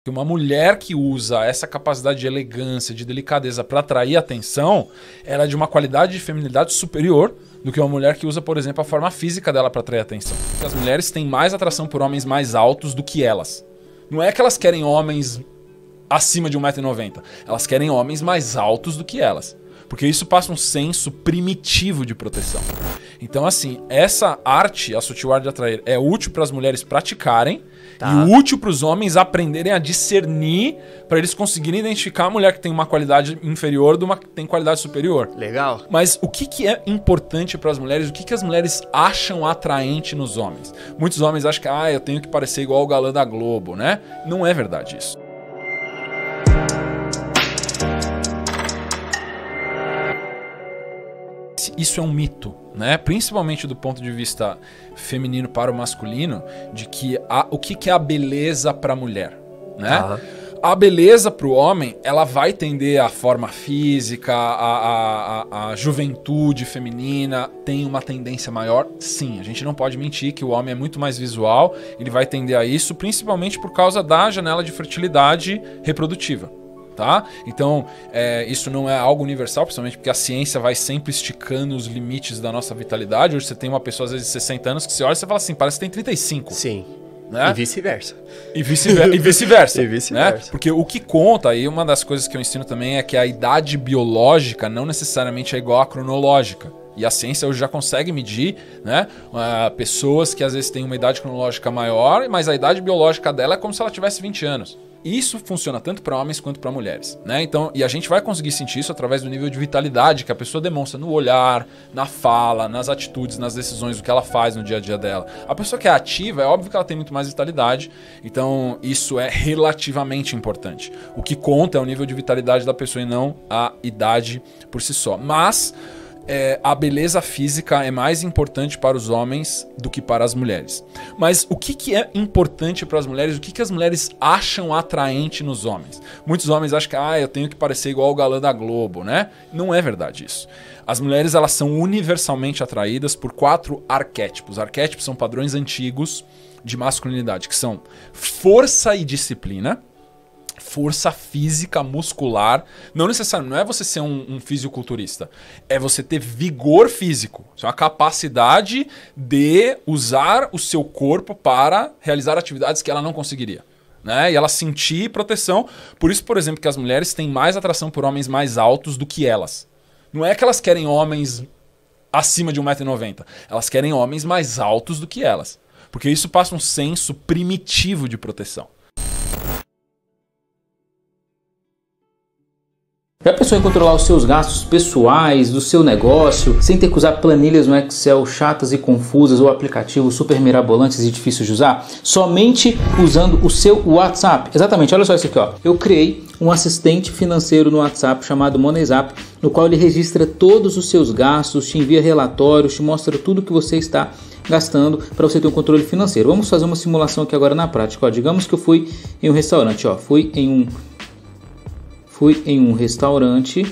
Uma mulher que usa essa capacidade de elegância, de delicadeza para atrair atenção, ela é de uma qualidade de feminilidade superior do que uma mulher que usa, por exemplo, a forma física dela para atrair atenção. As mulheres têm mais atração por homens mais altos do que elas. Não é que elas querem homens acima de 1,90 m. Elas querem homens mais altos do que elas. Porque isso passa um senso primitivo de proteção. Então, assim, essa arte, a sutil arte de atrair, é útil para as mulheres praticarem e útil para os homens aprenderem a discernir para eles conseguirem identificar a mulher que tem uma qualidade inferior de uma que tem qualidade superior. Legal. Mas o que é importante para as mulheres? O que as mulheres acham atraente nos homens? Muitos homens acham que eu tenho que parecer igual o galã da Globo, né? Não é verdade isso. Isso é um mito, né? Principalmente do ponto de vista feminino para o masculino, de que o que é a beleza para a mulher, né? A beleza para o homem, ela vai tender à forma física, a juventude feminina tem uma tendência maior. Sim, a gente não pode mentir que o homem é muito mais visual, ele vai tender a isso, principalmente por causa da janela de fertilidade reprodutiva. Tá? Então, isso não é algo universal, principalmente porque a ciência vai sempre esticando os limites da nossa vitalidade. Hoje você tem uma pessoa, às vezes, de 60 anos, que você olha e você fala assim, parece que tem 35. Sim. Né? E vice-versa. E vice-versa. E vice-versa. Né? Porque o que conta, e uma das coisas que eu ensino também é que a idade biológica não necessariamente é igual à cronológica. E a ciência hoje já consegue medir, né, pessoas que às vezes têm uma idade cronológica maior, mas a idade biológica dela é como se ela tivesse 20 anos. Isso funciona tanto para homens quanto para mulheres, né? Então, e a gente vai conseguir sentir isso através do nível de vitalidade que a pessoa demonstra no olhar, na fala, nas atitudes, nas decisões, o que ela faz no dia a dia dela. A pessoa que é ativa, é óbvio que ela tem muito mais vitalidade, então isso é relativamente importante. O que conta é o nível de vitalidade da pessoa e não a idade por si só. Mas a beleza física é mais importante para os homens do que para as mulheres. Mas o que é importante para as mulheres? O que as mulheres acham atraente nos homens? Muitos homens acham que eu tenho que parecer igual o galã da Globo, né? Não é verdade isso. As mulheres, elas são universalmente atraídas por 4 arquétipos. Arquétipos são padrões antigos de masculinidade, que são força e disciplina, força física, muscular. Não necessariamente, não é você ser um fisiculturista, é você ter vigor físico. Isso é uma capacidade de usar o seu corpo para realizar atividades que ela não conseguiria, né? E ela sentir proteção. Por isso, por exemplo, que as mulheres têm mais atração por homens mais altos do que elas. Não é que elas querem homens acima de 1,90 m. Elas querem homens mais altos do que elas. Porque isso passa um senso primitivo de proteção. Já pensou em controlar os seus gastos pessoais, do seu negócio, sem ter que usar planilhas no Excel chatas e confusas ou aplicativos super mirabolantes e difíceis de usar? Somente usando o seu WhatsApp. Exatamente, olha só isso aqui, ó. Eu criei um assistente financeiro no WhatsApp chamado MoneyZap, no qual ele registra todos os seus gastos, te envia relatórios, te mostra tudo que você está gastando para você ter um controle financeiro. Vamos fazer uma simulação aqui agora na prática, ó. Digamos que eu fui em um restaurante, ó. Fui em um restaurante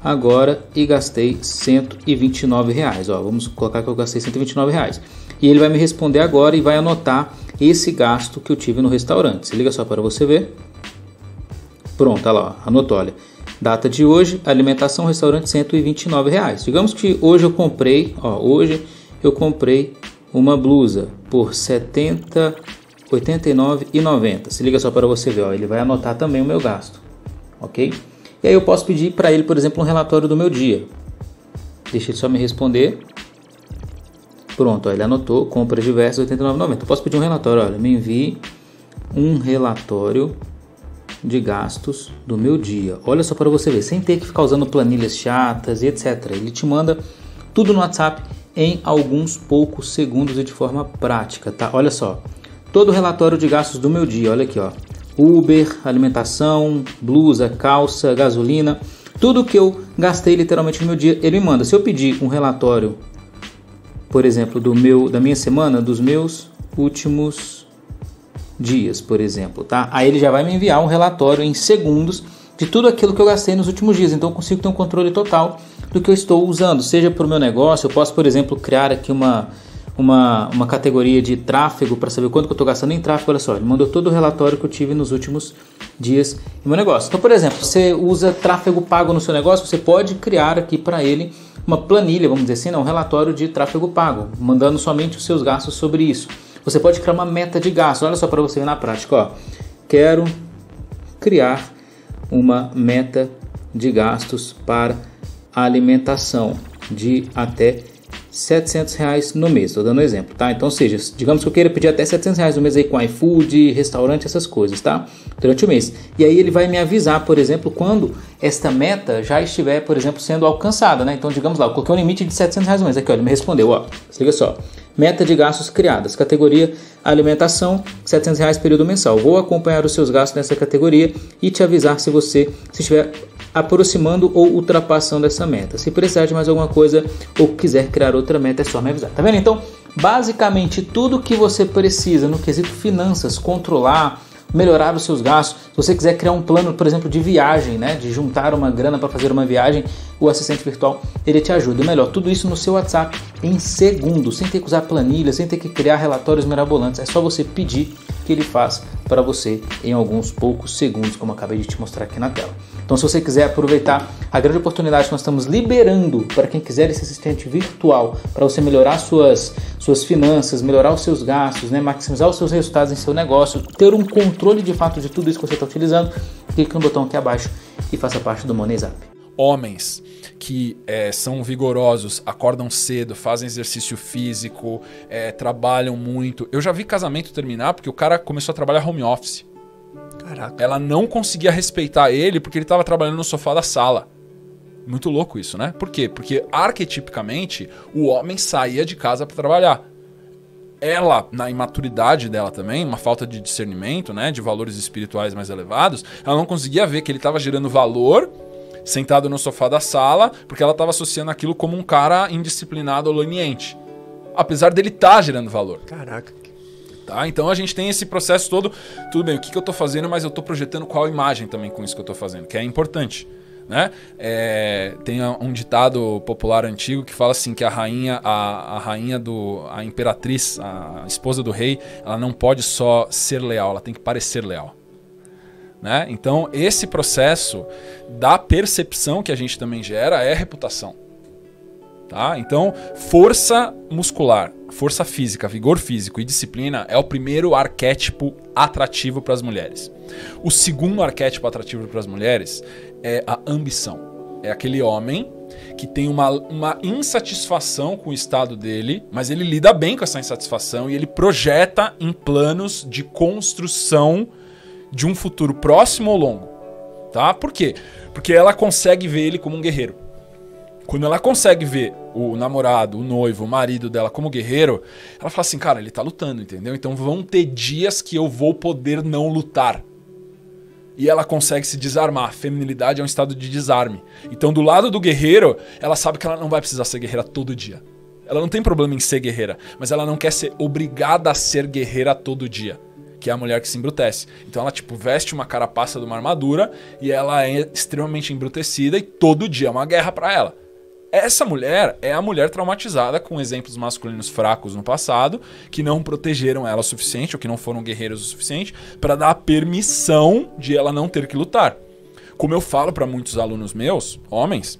agora e gastei R$129. Ó, vamos colocar que eu gastei R$129. E ele vai me responder agora e vai anotar esse gasto que eu tive no restaurante. Se liga só para você ver. Pronto, olha lá, anotou, olha. Data de hoje, alimentação, restaurante, R$129. Digamos que hoje eu comprei, uma blusa por R$89,90. Se liga só para você ver, ó, ele vai anotar também o meu gasto. Ok? E aí eu posso pedir para ele, por exemplo, um relatório do meu dia. Deixa ele só me responder. Pronto, ó, ele anotou, compra diversas, R$89,90. Eu posso pedir um relatório, olha, me envie um relatório de gastos do meu dia. Olha só para você ver, sem ter que ficar usando planilhas chatas e etc. Ele te manda tudo no WhatsApp em alguns poucos segundos e de forma prática, tá? Olha só, todo o relatório de gastos do meu dia, olha aqui, ó. Uber, alimentação, blusa, calça, gasolina, tudo que eu gastei literalmente no meu dia, ele me manda. Se eu pedir um relatório, por exemplo, da minha semana, dos meus últimos dias, por exemplo, tá? Aí ele já vai me enviar um relatório em segundos de tudo aquilo que eu gastei nos últimos dias. Então eu consigo ter um controle total do que eu estou usando, seja para o meu negócio. Eu posso, por exemplo, criar aqui uma uma categoria de tráfego para saber quanto que eu estou gastando em tráfego. Olha só, ele mandou todo o relatório que eu tive nos últimos dias no meu negócio. Então, por exemplo, você usa tráfego pago no seu negócio, você pode criar aqui para ele uma planilha, vamos dizer assim, um relatório de tráfego pago, mandando somente os seus gastos sobre isso. Você pode criar uma meta de gastos. Olha só para você ver na prática, ó. Quero criar uma meta de gastos para alimentação de até R$700 no mês, estou dando um exemplo, tá? Então, ou seja, digamos que eu queira pedir até R$700 no mês aí com iFood, restaurante, essas coisas, tá? Durante o mês. E aí ele vai me avisar, por exemplo, quando esta meta já estiver, por exemplo, sendo alcançada, né? Então, digamos lá, eu coloquei um limite de R$700 no mês. Aqui, ó, ele me respondeu, ó. Se liga só. Meta de gastos criadas, categoria alimentação, R$700 período mensal. Vou acompanhar os seus gastos nessa categoria e te avisar se você estiver aproximando ou ultrapassando essa meta. Se precisar de mais alguma coisa ou quiser criar outra meta, é só me avisar. Tá vendo? Então, basicamente, tudo que você precisa no quesito finanças, controlar, melhorar os seus gastos. Se você quiser criar um plano, por exemplo, de viagem, né, de juntar uma grana para fazer uma viagem, o assistente virtual, ele te ajuda. Melhor, tudo isso no seu WhatsApp em segundos, sem ter que usar planilha, sem ter que criar relatórios mirabolantes. É só você pedir que ele faz para você em alguns poucos segundos, como eu acabei de te mostrar aqui na tela. Então, se você quiser aproveitar a grande oportunidade que nós estamos liberando para quem quiser esse assistente virtual, para você melhorar suas finanças, melhorar os seus gastos, né, maximizar os seus resultados em seu negócio, ter um controle de fato de tudo isso que você está utilizando, clique no botão aqui abaixo e faça parte do MoneyZap. Homens que são vigorosos, acordam cedo, fazem exercício físico, trabalham muito. Eu já vi casamento terminar porque o cara começou a trabalhar home office. Caraca. Ela não conseguia respeitar ele porque ele estava trabalhando no sofá da sala. Muito louco isso, né? Por quê? Porque arquetipicamente o homem saía de casa para trabalhar. Ela, na imaturidade dela também, uma falta de discernimento, né, de valores espirituais mais elevados, ela não conseguia ver que ele estava gerando valor sentado no sofá da sala, porque ela estava associando aquilo como um cara indisciplinado ou leniente. Apesar dele estar gerando valor. Caraca. Tá? Então a gente tem esse processo todo. Tudo bem, o que eu estou fazendo, mas eu estou projetando qual imagem também com isso que eu estou fazendo, que é importante. Né? Tem um ditado popular antigo que fala assim que a imperatriz, a esposa do rei, ela não pode só ser leal, ela tem que parecer leal. Né? Então esse processo da percepção que a gente também gera é reputação. Tá? Então força muscular, força física, vigor físico e disciplina é o primeiro arquétipo atrativo para as mulheres. O segundo arquétipo atrativo para as mulheres é a ambição. É aquele homem que tem uma insatisfação com o estado dele, mas ele lida bem com essa insatisfação e ele projeta em planos de construção de um futuro próximo ou longo. Tá? Por quê? Porque ela consegue ver ele como um guerreiro. Quando ela consegue ver o namorado, o noivo, o marido dela como guerreiro, ela fala assim, cara, ele tá lutando, entendeu? Então vão ter dias que eu vou poder não lutar. E ela consegue se desarmar. A feminilidade é um estado de desarme. Então do lado do guerreiro, ela sabe que ela não vai precisar ser guerreira todo dia. Ela não tem problema em ser guerreira, mas ela não quer ser obrigada a ser guerreira todo dia. Que é a mulher que se embrutece. Então ela veste uma carapaça de uma armadura e ela é extremamente embrutecida e todo dia é uma guerra pra ela. Essa mulher é a mulher traumatizada com exemplos masculinos fracos no passado, que não protegeram ela o suficiente, ou que não foram guerreiros o suficiente, para dar a permissão de ela não ter que lutar. Como eu falo para muitos alunos meus, homens,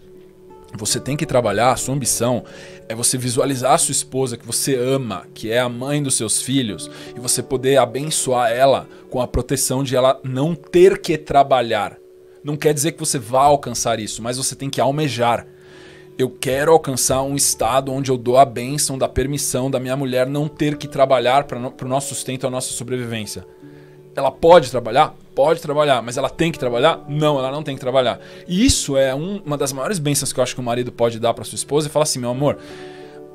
você tem que trabalhar, a sua ambição é você visualizar a sua esposa que você ama, que é a mãe dos seus filhos, e você poder abençoar ela com a proteção de ela não ter que trabalhar. Não quer dizer que você vá alcançar isso, mas você tem que almejar. Eu quero alcançar um estado onde eu dou a bênção da permissão da minha mulher não ter que trabalhar para o nosso sustento, a nossa sobrevivência. Ela pode trabalhar? Pode trabalhar. Mas ela tem que trabalhar? Não, ela não tem que trabalhar. E isso é uma das maiores bênçãos que eu acho que o marido pode dar para sua esposa e falar assim, meu amor,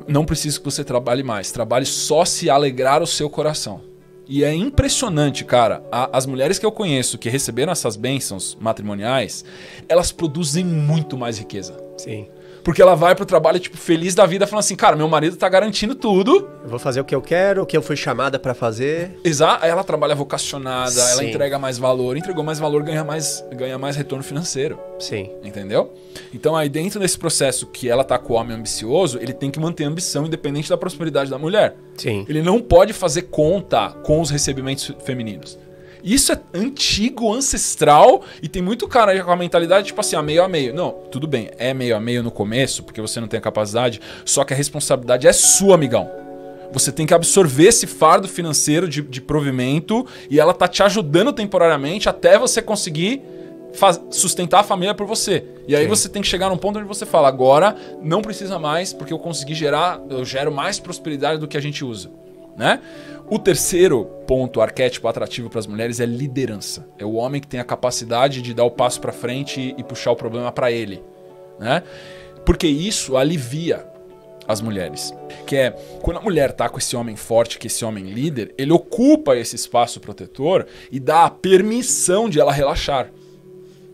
não preciso que você trabalhe mais. Trabalhe só se alegrar o seu coração. E é impressionante, cara, as mulheres que eu conheço que receberam essas bênçãos matrimoniais, elas produzem muito mais riqueza. Sim. Porque ela vai pro trabalho, tipo, feliz da vida, falando assim, cara, meu marido tá garantindo tudo. Eu vou fazer o que eu quero, o que eu fui chamada pra fazer. Exato. Aí ela trabalha vocacionada, Sim. ela entrega mais valor. Entregou mais valor, ganha mais retorno financeiro. Sim. Entendeu? Então aí dentro desse processo que ela tá com o homem ambicioso, ele tem que manter a ambição independente da prosperidade da mulher. Sim. Ele não pode fazer conta com os recebimentos femininos. Isso é antigo, ancestral, e tem muito cara com a mentalidade tipo assim, meio a meio. Não, tudo bem, é meio a meio no começo, porque você não tem a capacidade, só que a responsabilidade é sua, amigão. Você tem que absorver esse fardo financeiro de provimento e ela tá te ajudando temporariamente até você conseguir sustentar a família por você. E aí você tem que chegar num ponto onde você fala, agora não precisa mais, porque eu gero mais prosperidade do que a gente usa, né? O terceiro ponto arquétipo atrativo para as mulheres é liderança. É o homem que tem a capacidade de dar o passo para frente e puxar o problema para ele, né? Porque isso alivia as mulheres. Que é, quando a mulher tá com esse homem forte, que esse homem líder, ele ocupa esse espaço protetor e dá a permissão de ela relaxar.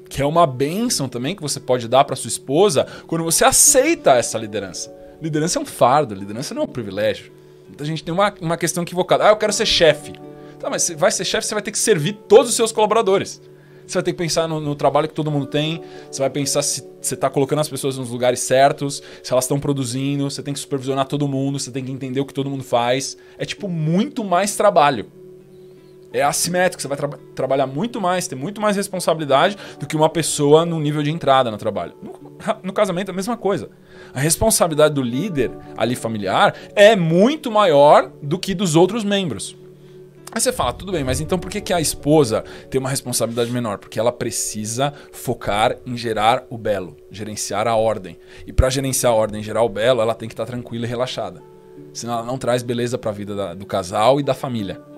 Que é uma bênção também que você pode dar para sua esposa quando você aceita essa liderança. Liderança é um fardo, liderança não é um privilégio. Muita gente tem uma questão equivocada. Eu quero ser chefe. Tá, mas você vai ser chefe, você vai ter que servir todos os seus colaboradores. Você vai ter que pensar no trabalho que todo mundo tem. Você vai pensar se você está colocando as pessoas nos lugares certos, se elas estão produzindo. Você tem que supervisionar todo mundo, você tem que entender o que todo mundo faz. É tipo muito mais trabalho. É assimétrico, você vai trabalhar muito mais, ter muito mais responsabilidade do que uma pessoa no nível de entrada no trabalho. No casamento é a mesma coisa. A responsabilidade do líder ali familiar é muito maior do que dos outros membros. Aí você fala, tudo bem, mas então por que a esposa tem uma responsabilidade menor? Porque ela precisa focar em gerar o belo, gerenciar a ordem. E para gerenciar a ordem, gerar o belo, ela tem que estar tranquila e relaxada. Senão ela não traz beleza para a vida do casal e da família.